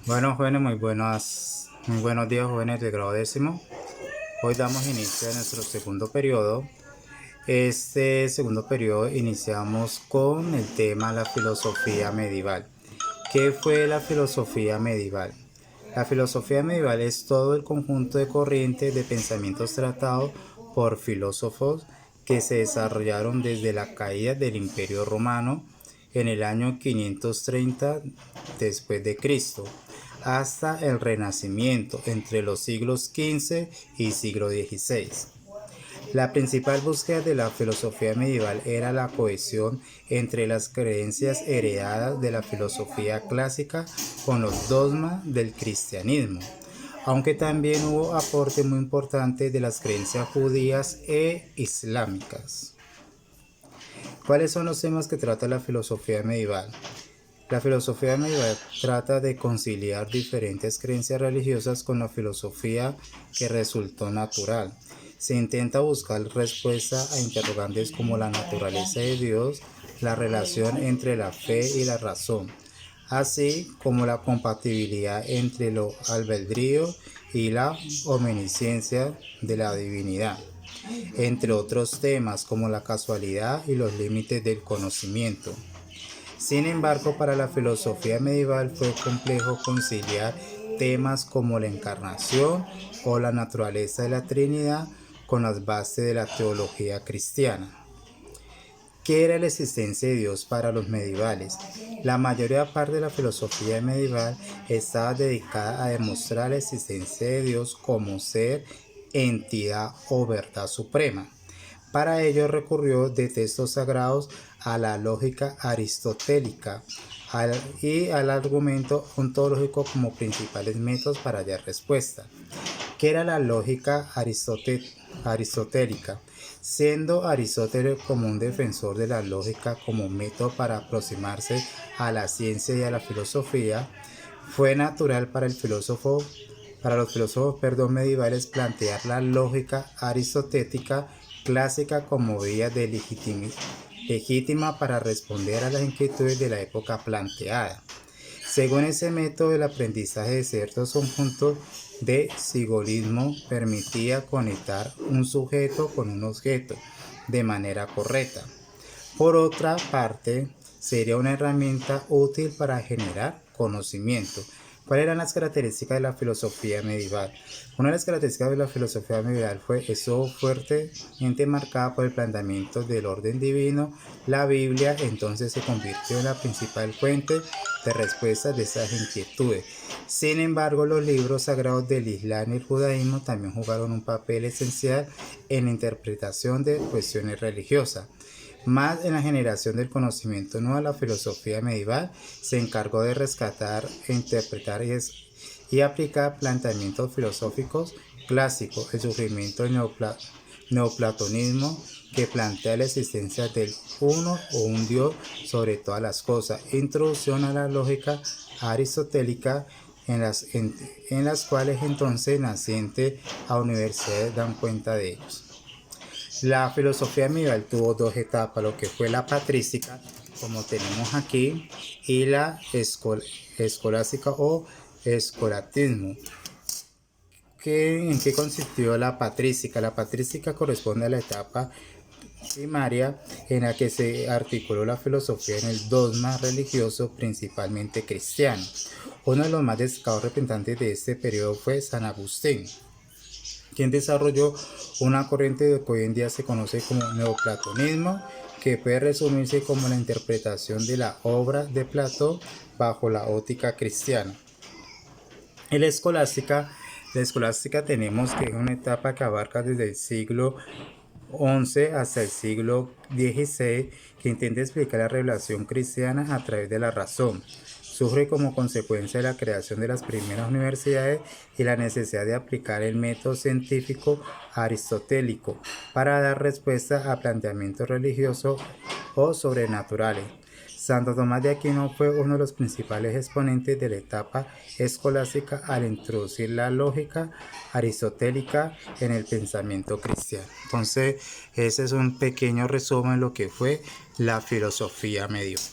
Bueno, jóvenes, muy buenos días, jóvenes de grado décimo. Hoy damos inicio a nuestro segundo periodo. Este segundo periodo iniciamos con el tema la filosofía medieval. ¿Qué fue la filosofía medieval? La filosofía medieval es todo el conjunto de corrientes de pensamientos tratados por filósofos que se desarrollaron desde la caída del Imperio Romano en el año 530 después de Cristo hasta el Renacimiento entre los siglos XV y siglo XVI. La principal búsqueda de la filosofía medieval era la cohesión entre las creencias heredadas de la filosofía clásica con los dogmas del cristianismo, aunque también hubo aporte muy importante de las creencias judías e islámicas. ¿Cuáles son los temas que trata la filosofía medieval? La filosofía medieval trata de conciliar diferentes creencias religiosas con la filosofía que resultó natural. Se intenta buscar respuesta a interrogantes como la naturaleza de Dios, la relación entre la fe y la razón, así como la compatibilidad entre lo albedrío y la omnisciencia de la divinidad, entre otros temas como la casualidad y los límites del conocimiento. Sin embargo, para la filosofía medieval fue complejo conciliar temas como la encarnación o la naturaleza de la Trinidad con las bases de la teología cristiana. ¿Qué era la existencia de Dios para los medievales? La mayoría parte de la filosofía medieval estaba dedicada a demostrar la existencia de Dios como ser, entidad o verdad suprema. Para ello recurrió de textos sagrados a la lógica aristotélica y al argumento ontológico como principales métodos para hallar respuesta. ¿Qué era la lógica aristotélica? Siendo Aristóteles como un defensor de la lógica como método para aproximarse a la ciencia y a la filosofía, fue natural para los filósofos medievales plantear la lógica aristotélica clásica como vía de legítima para responder a las inquietudes de la época planteada. Según ese método, el aprendizaje de ciertos conjuntos de silogismo permitía conectar un sujeto con un objeto de manera correcta. Por otra parte, sería una herramienta útil para generar conocimiento. ¿Cuáles eran las características de la filosofía medieval? Una de las características de la filosofía medieval fue eso fuertemente marcada por el planteamiento del orden divino. La Biblia entonces se convirtió en la principal fuente de respuestas de esas inquietudes. Sin embargo, los libros sagrados del Islam y el judaísmo también jugaron un papel esencial en la interpretación de cuestiones religiosas. Más en la generación del conocimiento nuevo, la filosofía medieval se encargó de rescatar, interpretar y aplicar planteamientos filosóficos clásicos. El surgimiento del neoplatonismo, que plantea la existencia del uno o un Dios sobre todas las cosas. Introducción a la lógica aristotélica, en las cuales entonces nacientes a universidades dan cuenta de ellos. La filosofía medieval tuvo dos etapas, lo que fue la patrística, como tenemos aquí, y la escolástica o escolatismo. ¿En qué consistió la patrística? La patrística corresponde a la etapa primaria en la que se articuló la filosofía en el dogma religioso principalmente cristiano. Uno de los más destacados representantes de este periodo fue San Agustín, quien desarrolló una corriente que hoy en día se conoce como neoplatonismo, que puede resumirse como la interpretación de la obra de Platón bajo la óptica cristiana. En la escolástica tenemos que es una etapa que abarca desde el siglo XI hasta el siglo XVI, que intenta explicar la revelación cristiana a través de la razón. Surge como consecuencia de la creación de las primeras universidades y la necesidad de aplicar el método científico aristotélico para dar respuesta a planteamientos religiosos o sobrenaturales. Santo Tomás de Aquino fue uno de los principales exponentes de la etapa escolástica al introducir la lógica aristotélica en el pensamiento cristiano. Entonces, ese es un pequeño resumen de lo que fue la filosofía medieval.